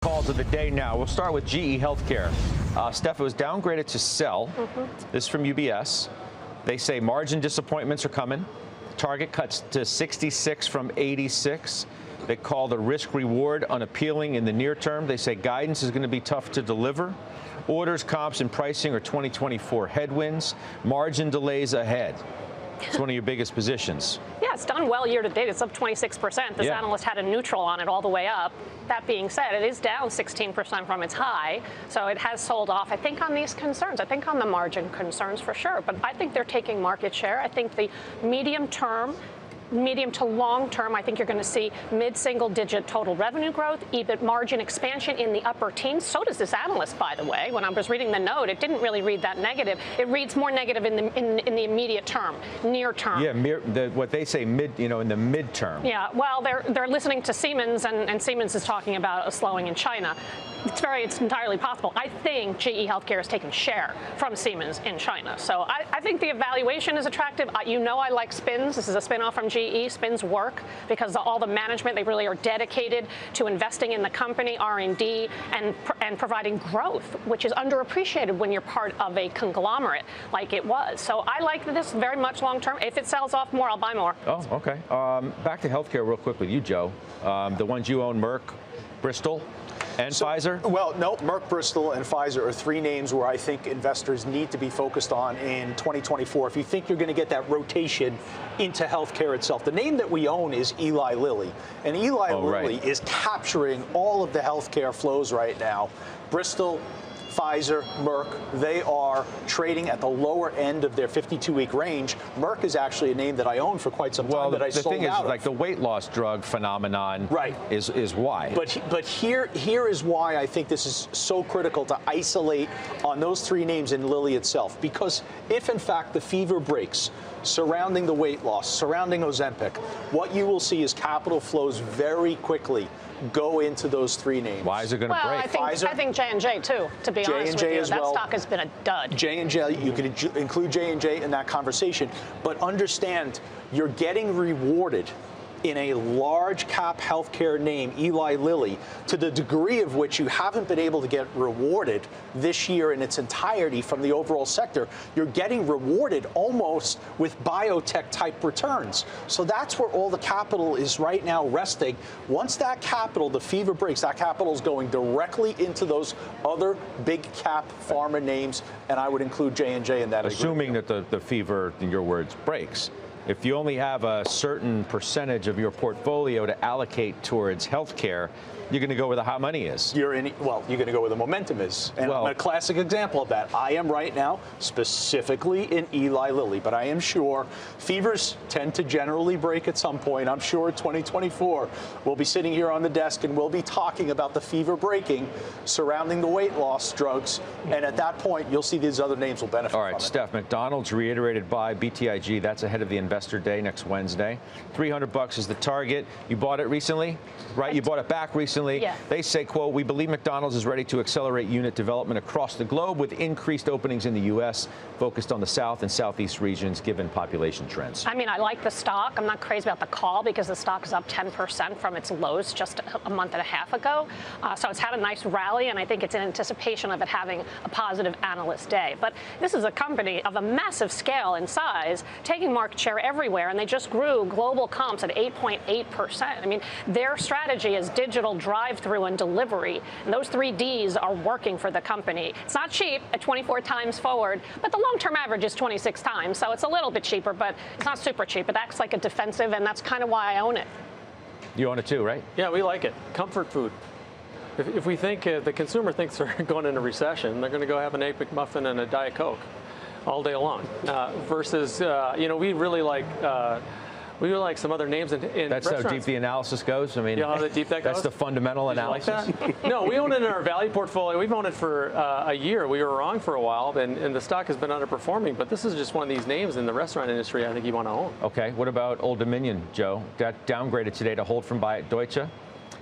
Calls of the day now. We'll start with GE HealthCare. Steph, it was downgraded to sell. This is from UBS. They say margin disappointments are coming. Target cuts to 66 from 86. They call the risk reward unappealing in the near term. They say guidance is going to be tough to deliver. Orders, comps, and pricing are 2024 headwinds. Margin delays ahead. It's one of your biggest positions. Yeah, it's done well year to date. It's up 26%. This analyst had a neutral on it all the way up. That being said, it is down 16% from its high, so it has sold off. I think on these concerns, I think on the margin concerns for sure, but I think they're taking market share. I think the medium to long term, I think you're going to see mid-single-digit total revenue growth, EBIT margin expansion in the upper teens. So does this analyst, by the way. When I was reading the note, it didn't really read that negative. It reads more negative in the immediate term, near term. Yeah, what they say in the midterm. Yeah, well, they're listening to Siemens, and Siemens is talking about a slowing in China. It's entirely possible. I think GE HealthCare has taken share from Siemens in China. So I think the evaluation is attractive. I like spins. This is a spinoff from GE. Spins work because all the management, they really are dedicated to investing in the company, R&D, and providing growth, which is underappreciated when you're part of a conglomerate like it was. So I like this very much long term. If it sells off more, I'll buy more. Oh, okay. Back to healthcare real quick with you, Joe. The ones you own, Merck, Bristol, and Pfizer? Well, no, Merck, Bristol, and Pfizer are three names where I think investors need to be focused on in 2024. If you think you're going to get that rotation into healthcare itself, the name that we own is Eli Lilly. And Eli Lilly is capturing all of the healthcare flows right now. Bristol, Pfizer, Merck, they are trading at the lower end of their 52-week range. Merck is actually a name that I own for quite some time that I sold out. The thing is, like the weight loss drug phenomenon is why. But here is why I think this is so critical to isolate on those three names in Lilly itself. Because if, in fact, the fever breaks surrounding the weight loss, surrounding Ozempic, what you will see is capital flows very quickly go into those three names. Why is it going to break? I think J&J too, to be honest with you. That stock has been a dud. J&J, you can include J&J in that conversation, but understand you're getting rewarded in a large cap healthcare name, Eli Lilly, to the degree of which you haven't been able to get rewarded this year in its entirety from the overall sector. You're getting rewarded almost with biotech type returns. So that's where all the capital is right now resting. Once that capital, the fever breaks, that capital is going directly into those other big cap pharma names, and I would include J&J in that. Assuming that the fever, in your words, breaks. If you only have a certain percentage of your portfolio to allocate towards healthcare, you're going to go where the hot money is. You're going to go where the momentum is. And a classic example of that, I am right now specifically in Eli Lilly, but I am sure fevers tend to generally break at some point. I'm sure 2024 we'll be sitting here on the desk and we'll be talking about the fever breaking surrounding the weight loss drugs. And at that point, you'll see these other names will benefit from it. All right, Steph, McDonald's reiterated buy, BTIG. That's ahead of the investor day next Wednesday. $300 is the target. You bought it recently, right? You bought it back recently. Yeah. They say, quote, we believe McDonald's is ready to accelerate unit development across the globe with increased openings in the U.S., focused on the South and Southeast regions, given population trends. I mean, I like the stock. I'm not crazy about the call because the stock is up 10% from its lows just a month and a half ago. So it's had a nice rally, and I think it's in anticipation of it having a positive analyst day. But this is a company of a massive scale and size, taking market share everywhere, and they just grew global comps at 8.8%. I mean, their strategy is digital drive-through and delivery, and those 3 Ds are working for the company. It's not cheap at 24 times forward, but the long-term average is 26 times, so it's a little bit cheaper, but it's not super cheap. It acts like a defensive, and that's kind of why I own it. You own it too, right? Yeah, we like it. Comfort food. If we think the consumer thinks they're going into recession, they're going to go have an Egg McMuffin and a Diet Coke all day long. Versus, we really like some other names in That's restaurants. how deep the analysis goes? I mean, you know how deep that goes? That's the fundamental analysis? Like no, we own it in our value portfolio. We've owned it for a year. We were wrong for a while, and the stock has been underperforming. But this is just one of these names in the restaurant industry I think you want to own. Okay, what about Old Dominion, Joe? That downgraded today to hold from buy at Deutsche.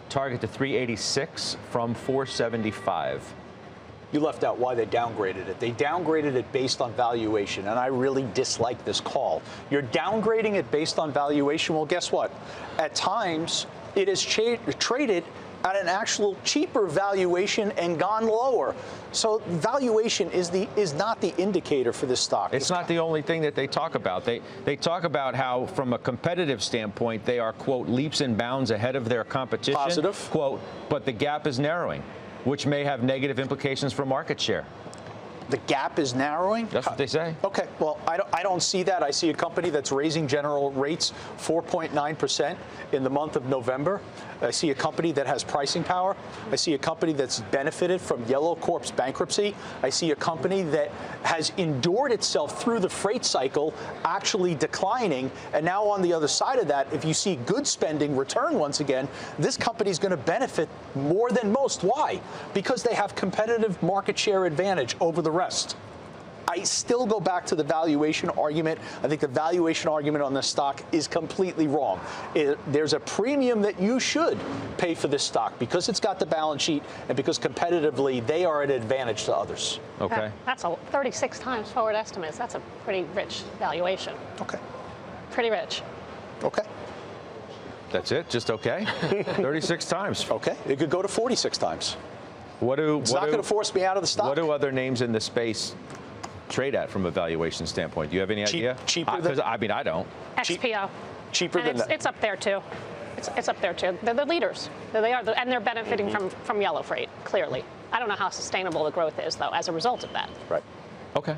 Target to 386 from 475. You left out why they downgraded it. They downgraded it based on valuation, and I really dislike this call. You're downgrading it based on valuation. Well, guess what? At times, it is traded at an actual cheaper valuation and gone lower. So valuation is not the indicator for this stock. It's not the only thing that they talk about. They talk about how, from a competitive standpoint, they are, quote, leaps and bounds ahead of their competition. Positive. Quote, but the gap is narrowing, which may have negative implications for market share. The gap is narrowing? That's what they say. Okay, well, I don't see that. I see a company that's raising general rates 4.9% in the month of November. I see a company that has pricing power. I see a company that's benefited from Yellow Corp's bankruptcy. I see a company that has endured itself through the freight cycle, actually declining. And now on the other side of that, if you see good spending return once again, this company is going to benefit more than most. Why? Because they have competitive market share advantage over the rest. I still go back to the valuation argument. I think the valuation argument on this stock is completely wrong. There's a premium that you should pay for this stock because it's got the balance sheet and because competitively they are at advantage to others. Okay. That's a 36 times forward estimates. That's a pretty rich valuation. Okay. Pretty rich. Okay. That's it? Just okay? 36 times. Okay. It could go to 46 times. It's not going to force me out of the stock. What do other names in the space trade at from a valuation standpoint? Do you have any idea? Cheaper than? I don't. XPO. Cheaper and than that. It's up there too. It's up there too. They're the leaders. They are, and they're benefiting from yellow freight. Clearly, I don't know how sustainable the growth is though as a result of that. Right. Okay.